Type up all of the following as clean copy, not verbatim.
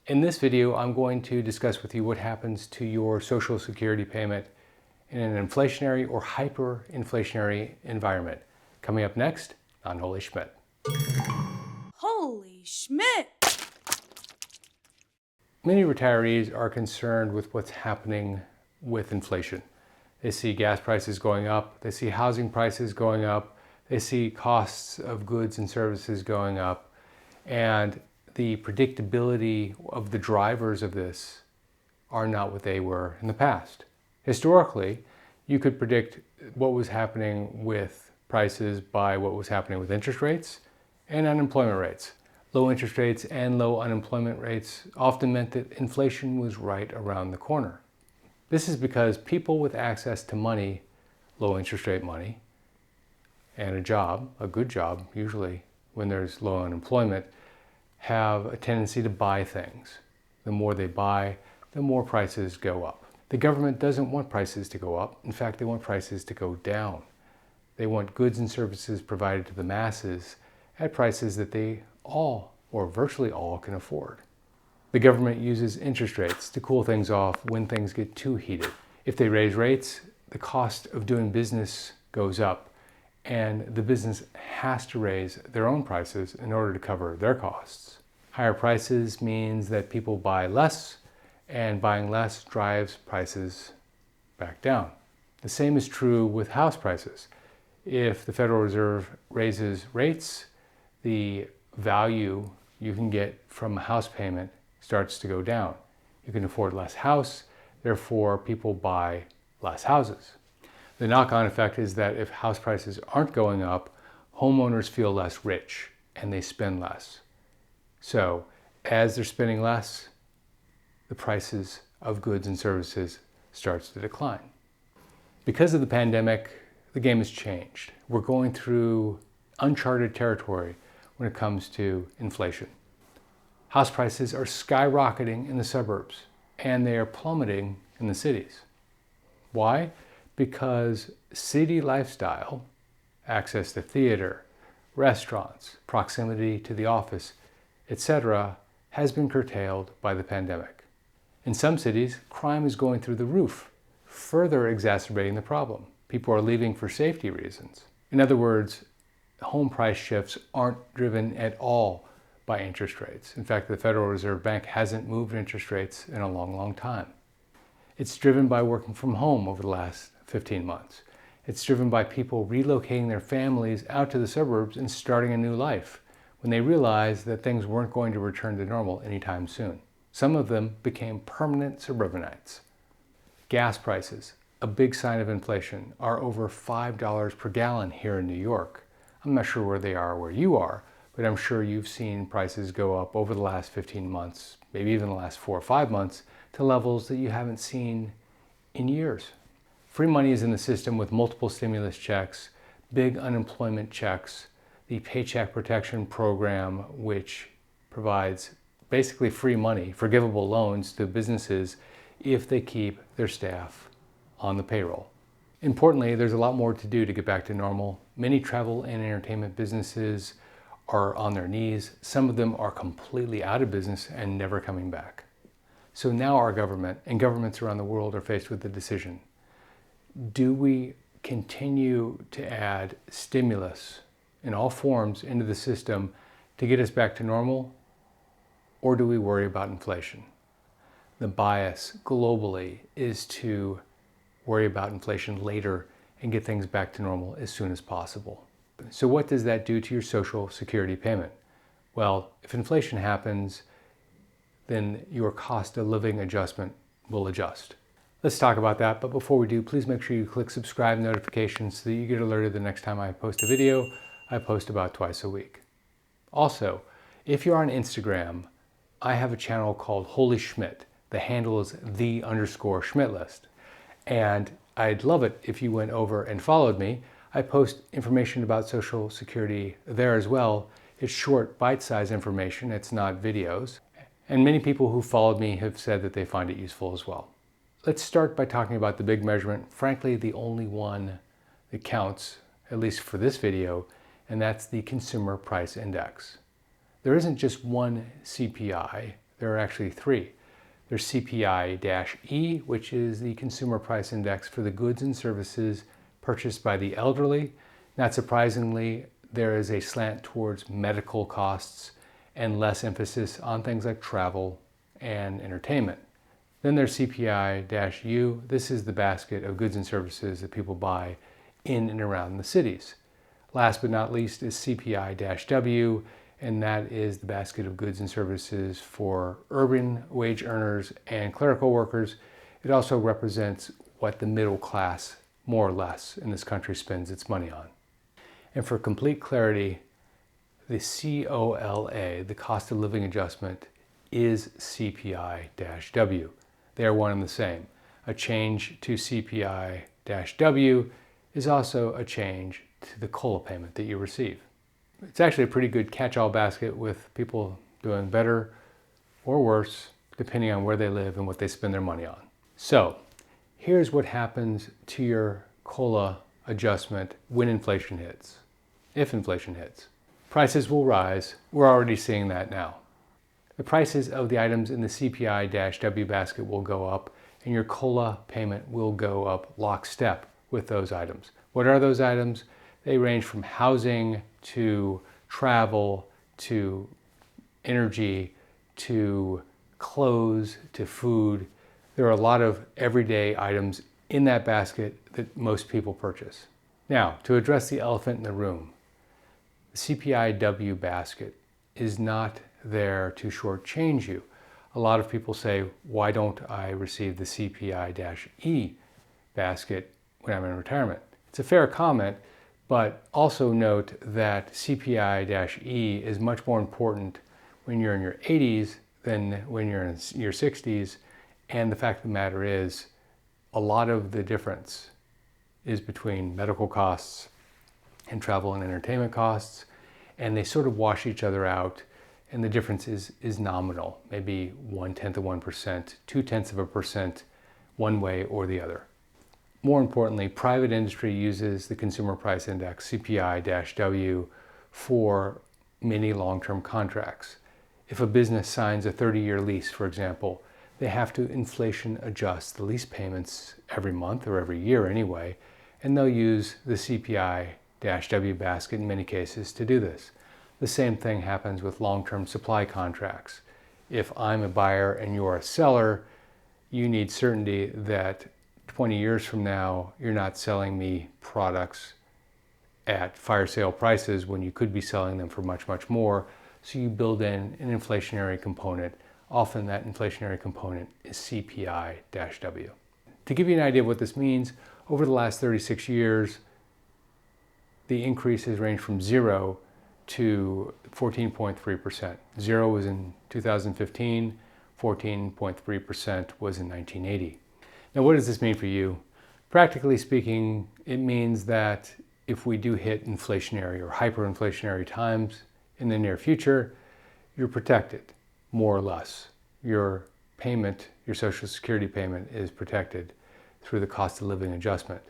In this video, I'm going to discuss with you what happens to your Social Security payment in an inflationary or hyperinflationary environment. Coming up next on Holy Schmidt. Holy Schmidt! Many retirees are concerned with what's happening with inflation. They see gas prices going up, they see housing prices going up, they see costs of goods and services going up, and the predictability of the drivers of this are not what they were in the past. Historically, you could predict what was happening with prices by what was happening with interest rates and unemployment rates. Low interest rates and low unemployment rates often meant that inflation was right around the corner. This is because people with access to money, low interest rate money, and a job, a good job, usually when there's low unemployment, have a tendency to buy things. The more they buy, the more prices go up. The government doesn't want prices to go up. In fact, they want prices to go down. They want goods and services provided to the masses at prices that they all, or virtually all, can afford. The government uses interest rates to cool things off when things get too heated. If they raise rates, the cost of doing business goes up, and the business has to raise their own prices in order to cover their costs. Higher prices means that people buy less, and buying less drives prices back down. The same is true with house prices. If the Federal Reserve raises rates, the value you can get from a house payment starts to go down. You can afford less house, therefore people buy less houses. The knock-on effect is that if house prices aren't going up, homeowners feel less rich and they spend less. So as they're spending less, the prices of goods and services starts to decline. Because of the pandemic, the game has changed. We're going through uncharted territory when it comes to inflation. House prices are skyrocketing in the suburbs and they are plummeting in the cities. Why? Because city lifestyle, access to theater, restaurants, proximity to the office, etc., has been curtailed by the pandemic. In some cities, crime is going through the roof, further exacerbating the problem. People are leaving for safety reasons. In other words, home price shifts aren't driven at all by interest rates. In fact, the Federal Reserve Bank hasn't moved interest rates in a long, long time. It's driven by working from home over the last 15 months. It's driven by people relocating their families out to the suburbs and starting a new life when they realized that things weren't going to return to normal anytime soon. Some of them became permanent suburbanites. Gas prices, a big sign of inflation, are over $5 per gallon here in New York. I'm not sure where they are where you are, but I'm sure you've seen prices go up over the last 15 months, maybe even the last 4 or 5 months, to levels that you haven't seen in years. Free money is in the system with multiple stimulus checks, big unemployment checks, the Paycheck Protection Program, which provides basically free money, forgivable loans to businesses if they keep their staff on the payroll. Importantly, there's a lot more to do to get back to normal. Many travel and entertainment businesses are on their knees. Some of them are completely out of business and never coming back. So now our government and governments around the world are faced with the decision. Do we continue to add stimulus in all forms into the system to get us back to normal, or do we worry about inflation? The bias globally is to worry about inflation later and get things back to normal as soon as possible. So what does that do to your Social Security payment? Well, if inflation happens, then your cost of living adjustment will adjust. Let's talk about that, but before we do, please make sure you click subscribe notifications so that you get alerted the next time I post a video. I post about twice a week. Also, if you're on Instagram, I have a channel called Holy Schmidt. The handle is _Schmidtlist. And I'd love it if you went over and followed me. I post information about Social Security there as well. It's short, bite-sized information. It's not videos. And many people who followed me have said that they find it useful as well. Let's start by talking about the big measurement, frankly, the only one that counts, at least for this video, and that's the Consumer Price Index. There isn't just one CPI, There are actually three. There's cpi-e, which is the consumer price index for the goods and services purchased by the elderly. Not surprisingly, there is a slant towards medical costs and less emphasis on things like travel and entertainment. Then there's cpi-u. This is the basket of goods and services that people buy in and around the cities. Last but not least is cpi-w, and that is the basket of goods and services for urban wage earners and clerical workers. It also represents what the middle class, more or less, in this country spends its money on. And for complete clarity, the COLA, the cost of living adjustment, is cpi-w. They are one and the same. A change to cpi-w is also a change to the COLA payment that you receive. It's actually a pretty good catch-all basket with people doing better or worse depending on where they live and what they spend their money on. So here's what happens to your COLA adjustment when inflation hits, if inflation hits. Prices will rise. We're already seeing that now. The prices of the items in the cpi-w basket will go up, and your COLA payment will go up lockstep with those items. What are those items? They range from housing to travel to energy to clothes to food. There are a lot of everyday items in that basket that most people purchase. Now, to address the elephant in the room, the cpi-w basket is not there to shortchange you. A lot of people say, why don't I receive the cpi-e basket when I'm in retirement? It's a fair comment, but also note that cpi-e is much more important when you're in your 80s than when you're in your 60s. And the fact of the matter is, a lot of the difference is between medical costs and travel and entertainment costs, and they sort of wash each other out. And the difference is nominal, maybe 0.1%, 0.2%, one way or the other. More importantly, private industry uses the consumer price index, cpi-w, for many long-term contracts. If a business signs a 30-year lease, for example, they have to inflation adjust the lease payments every month or every year anyway, and they'll use the cpi-w basket in many cases to do this. The same thing happens with long-term supply contracts. If I'm a buyer and you're a seller, you need certainty that 20 years from now, you're not selling me products at fire sale prices when you could be selling them for much, much more. So you build in an inflationary component. Often that inflationary component is cpi-w. To give you an idea of what this means, over the last 36 years, the increases range from 0 to 14.3%. 0 was in 2015, 14.3% was in 1980. Now, what does this mean for you? Practically speaking, it means that if we do hit inflationary or hyperinflationary times in the near future, you're protected, more or less. Your payment, your Social Security payment, is protected through the cost of living adjustment.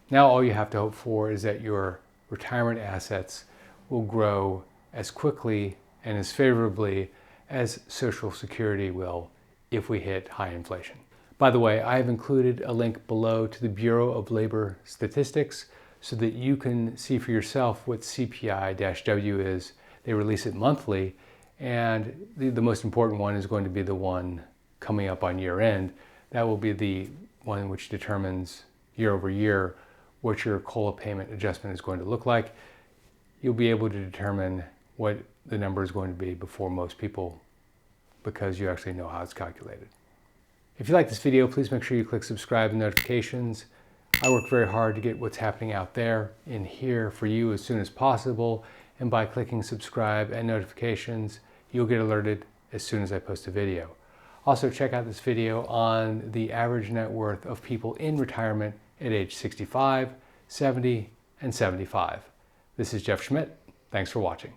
Now all you have to hope for is that your retirement assets will grow as quickly and as favorably as Social Security will if we hit high inflation. By the way, I have included a link below to the Bureau of Labor Statistics so that you can see for yourself what cpi-w is. They release it monthly, and the most important one is going to be the one coming up on year end. That will be the one which determines year over year what your COLA payment adjustment is going to look like. You'll be able to determine what the number is going to be before most people, because you actually know how it's calculated. If you like this video, please make sure you click subscribe and notifications. I work very hard to get what's happening out there in here for you as soon as possible. And by clicking subscribe and notifications, you'll get alerted as soon as I post a video. Also, check out this video on the average net worth of people in retirement at age 65, 70, and 75. This is Jeff Schmidt. Thanks for watching.